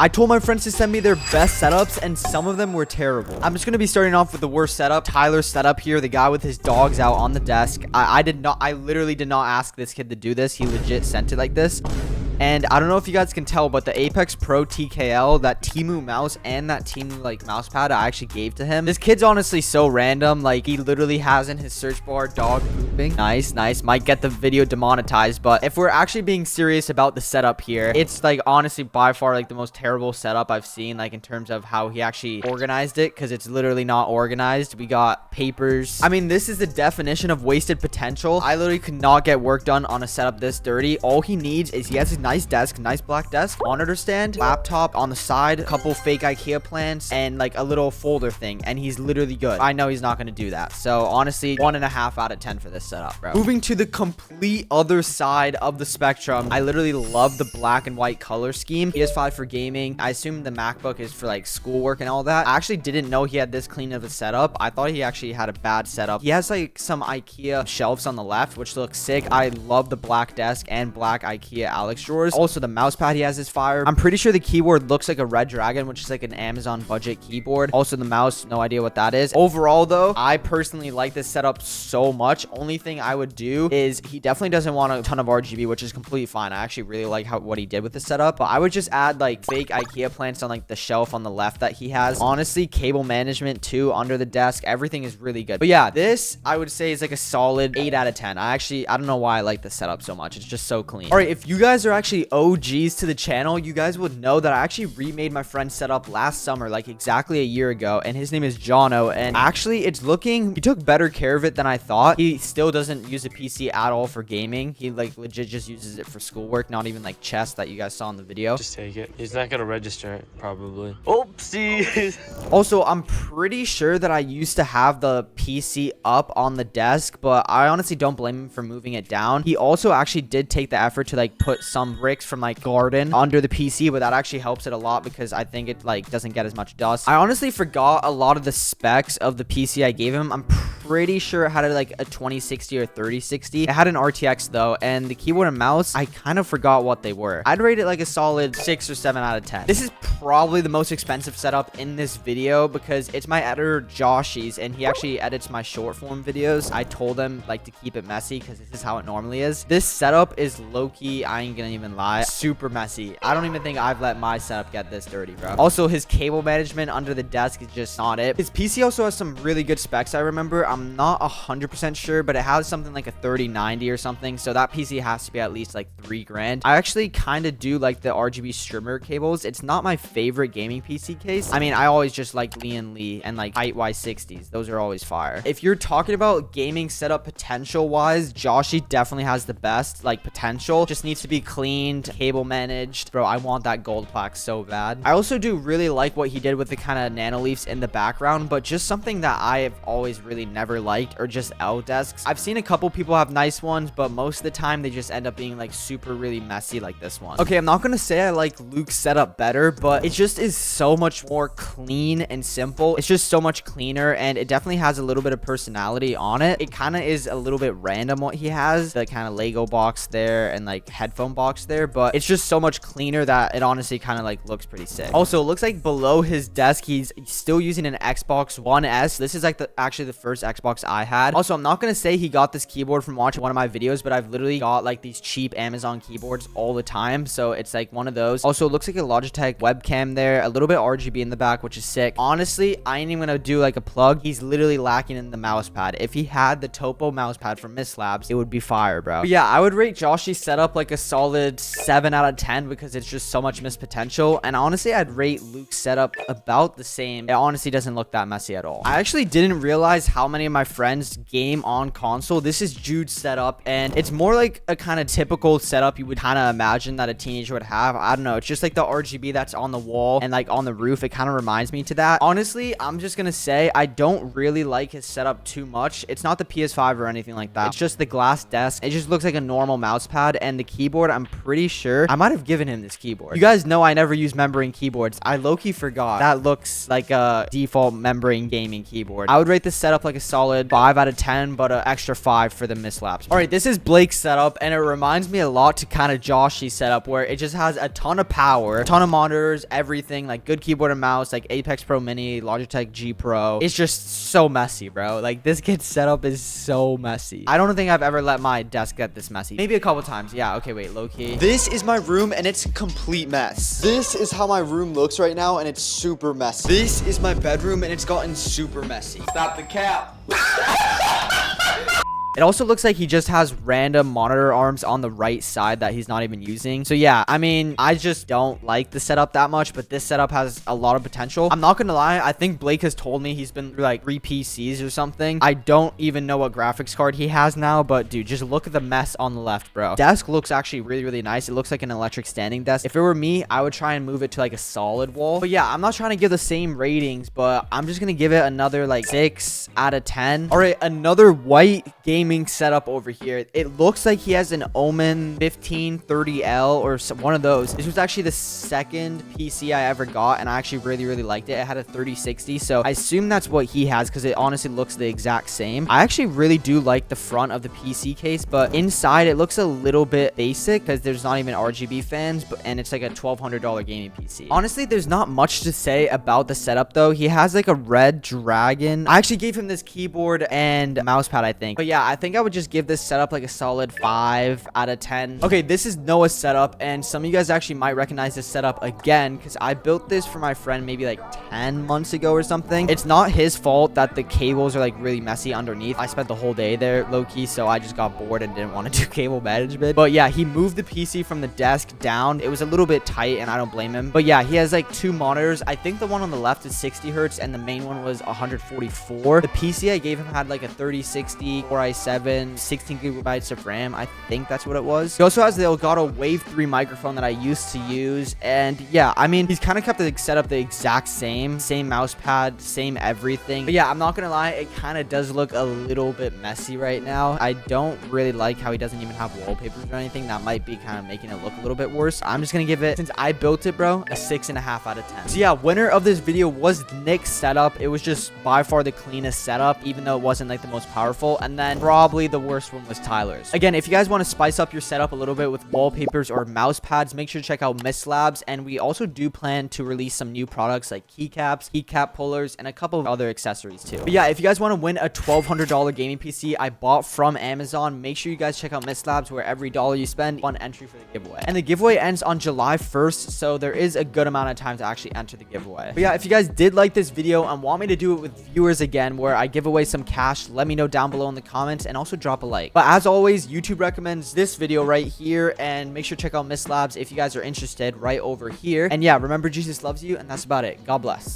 I told my friends to send me their best setups, and some of them were terrible. I'm just gonna be starting off with the worst setup. Tyler's setup here, the guy with his dogs out on the desk. I literally did not ask this kid to do this. He legit sent it like this. And I don't know if you guys can tell, but the Apex Pro TKL, that Temu mouse and that Temu like mouse pad I actually gave to him. This kid's honestly so random. Like, he literally has in his search bar dog pooping. Nice. Might get the video demonetized, but if we're actually being serious about the setup here, it's like honestly by far like the most terrible setup I've seen, like in terms of how he actually organized it, because it's literally not organized. We got papers. I mean, this is the definition of wasted potential. I literally could not get work done on a setup this dirty. All he needs is he has his nice desk, nice black desk, monitor stand, laptop on the side, a couple fake IKEA plants, and like a little folder thing, and he's literally good. I know he's not going to do that. So honestly, 1.5 out of 10 for this setup, bro. Moving to the complete other side of the spectrum, I literally love the black and white color scheme. PS5 for gaming. I assume the MacBook is for like schoolwork and all that. I actually didn't know he had this clean of a setup. I thought he actually had a bad setup. He has like some IKEA shelves on the left, which looks sick. I love the black desk and black IKEA Alex drawers. Also, the mouse pad he has is fire. I'm pretty sure the keyboard looks like a Red Dragon, which is like an Amazon budget keyboard. Also, the mouse, no idea what that is. Overall, though, I personally like this setup so much. Only thing I would do is he definitely doesn't want a ton of RGB, which is completely fine. I actually really like what he did with the setup, but I would just add like fake IKEA plants on like the shelf on the left that he has. Honestly, cable management too under the desk. Everything is really good. But yeah, this I would say is like a solid 8 out of 10. I don't know why I like this setup so much. It's just so clean. All right, if you guys are actually OGs to the channel, you guys would know that I actually remade my friend's setup last summer, like exactly a year ago, and his name is Jono, and actually he took better care of it than I thought. He still doesn't use a PC at all for gaming. He like legit just uses it for schoolwork, not even like chess that you guys saw in the video. Just take it. He's not gonna register it, probably. Oopsies. Also, I'm pretty sure that I used to have the PC up on the desk, but I honestly don't blame him for moving it down. He also actually did take the effort to like put some bricks from like garden under the PC, but that actually helps it a lot because I think it like doesn't get as much dust. I honestly forgot a lot of the specs of the PC I gave him. I'm pretty sure it had like a 2060 or 3060. It had an RTX though, and the keyboard and mouse, I kind of forgot what they were. I'd rate it like a solid 6 or 7 out of 10. This is probably the most expensive setup in this video because it's my editor Joshy's, and he actually edits my short form videos. I told him like to keep it messy because this is how it normally is. This setup is low-key, I ain't gonna even lie, super messy. I don't even think I've let my setup get this dirty, bro. Also, his cable management under the desk is just not it. His PC also has some really good specs, I remember. I'm not 100% sure, but it has something like a 3090 or something, so that PC has to be at least like 3 grand. I actually kind of do like the RGB streamer cables. It's not my favorite gaming PC case. I mean, I always just like Lee and like Height Y60s. Those are always fire. If you're talking about gaming setup potential wise, Joshy definitely has the best like potential. Just needs to be cleaned, cable managed. Bro, I want that gold plaque so bad. I also do really like what he did with the kind of nano leafs in the background, but just something that I have always really never liked are just L desks. I've seen a couple people have nice ones, but most of the time they just end up being like super really messy like this one. Okay, I'm not gonna say I like Luke's setup better, but it just is so much more clean and simple. It's just so much cleaner, and it definitely has a little bit of personality on it. It kind of is a little bit random what he has, the kind of Lego box there and like headphone box there, but it's just so much cleaner that it honestly kind of like looks pretty sick. Also, it looks like below his desk he's still using an Xbox One S. This is like actually the first Xbox I had. Also, I'm not gonna say he got this keyboard from watching one of my videos, but I've literally got like these cheap Amazon keyboards all the time, so it's like one of those. Also, it looks like a Logitech webcam there, a little bit RGB in the back, which is sick. Honestly, I ain't even gonna do like a plug. He's literally lacking in the mouse pad. If he had the Topo mouse pad from Miss Labs, it would be fire, bro. But yeah, I would rate Joshy's setup like a solid 7 out of 10 because it's just so much missed potential. And honestly, I'd rate Luke's setup about the same. It honestly doesn't look that messy at all. I actually didn't realize how many of my friends game on console. This is Jude's setup, and it's more like a kind of typical setup you would kind of imagine that a teenager would have. I don't know. It's just like the RGB that's on the wall and like on the roof. It kind of reminds me to that. Honestly, I'm just gonna say I don't really like his setup too much. It's not the PS5 or anything like that. It's just the glass desk. It just looks like a normal mouse pad, and the keyboard, I'm pretty sure I might have given him this keyboard. You guys know I never use membrane keyboards. I low-key forgot that looks like a default membrane gaming keyboard. I would rate this setup like a solid solid 5 out of 10, but an extra 5 for the mislaps. All right, this is Blake's setup, and it reminds me a lot to kind of Josh's setup, where it just has a ton of power, a ton of monitors, everything, like good keyboard and mouse, like Apex Pro Mini, Logitech G Pro. It's just so messy, bro. Like, this kid's setup is so messy. I don't think I've ever let my desk get this messy. Maybe a couple times. Yeah, okay, wait, low key. This is my room, and it's a complete mess. This is how my room looks right now, and it's super messy. This is my bedroom, and it's gotten super messy. Stop the cap. It also looks like he just has random monitor arms on the right side that he's not even using. So yeah, I mean, I just don't like the setup that much, but this setup has a lot of potential. I'm not gonna lie, I think Blake has told me he's been through like 3 PCs or something. I don't even know what graphics card he has now, but dude, just look at the mess on the left, bro. Desk looks actually really, really nice. It looks like an electric standing desk. If it were me, I would try and move it to like a solid wall. But yeah, I'm not trying to give the same ratings, but I'm just gonna give it another like 6 out of 10. All right, another white gaming setup over here. It looks like he has an Omen 1530L or one of those. This was actually the second PC I ever got, and I actually really, really liked it. It had a 3060, so I assume that's what he has because it honestly looks the exact same. I actually really do like the front of the PC case, but inside it looks a little bit basic because there's not even RGB fans, and it's like a $1,200 gaming PC. Honestly, there's not much to say about the setup though. He has like a red dragon. I actually gave him this keyboard and mouse pad, I think. But yeah, I think I would just give this setup like a solid 5 out of 10. Okay, this is Noah's setup, and some of you guys actually might recognize this setup again because I built this for my friend maybe like 10 months ago or something. It's not his fault that the cables are like really messy underneath. I spent the whole day there low-key, so I just got bored and didn't want to do cable management. But yeah, he moved the PC from the desk down. It was a little bbit tight, and I don't blame him. But yeah, he has like 2 monitors. I think the one on the left is 60 hertz and the main one was 144. The PC I gave him had like a 3060 Core i7, 16 gigabytes of RAM. I think that's what it was. He also has the Elgato Wave 3 microphone that I used to use. And yeah, I mean, he's kind of kept the setup the exact same mouse pad, same everything. But yeah, I'm not gonna lie, it kind of does look a little bit messy right now. I don't really like how he doesn't even have wallpapers or anything. That might be kind of making it look a little bit worse. I'm just gonna give it, since I built it, bro, a 6.5 out of 10. So yeah, winner of this video was Nick's setup. It was just by far the cleanest setup, even though it wasn't like the most powerful. And then probably the worst one was Tyler's. Again, if you guys want to spice up your setup a little bit with wallpapers or mouse pads, make sure to check out Miss Labs. And we also do plan to release some new products like keycaps, keycap pullers, and a couple of other accessories too. But yeah, if you guys want to win a $1,200 gaming PC I bought from Amazon, make sure you guys check out Miss Labs, where every dollar you spend, one entry for the giveaway. And the giveaway ends on July 1st, so there is a good amount of time to actually enter the giveaway. But yeah, if you guys did like this video and want me to do it with viewers again, where I give away some cash, let me know down below in the comments, and also drop a like. But as always, YouTube recommends this video right here, and make sure to check out Miss Labs if you guys are interested right over here. And yeah, remember, Jesus loves you, and that's about it. God bless.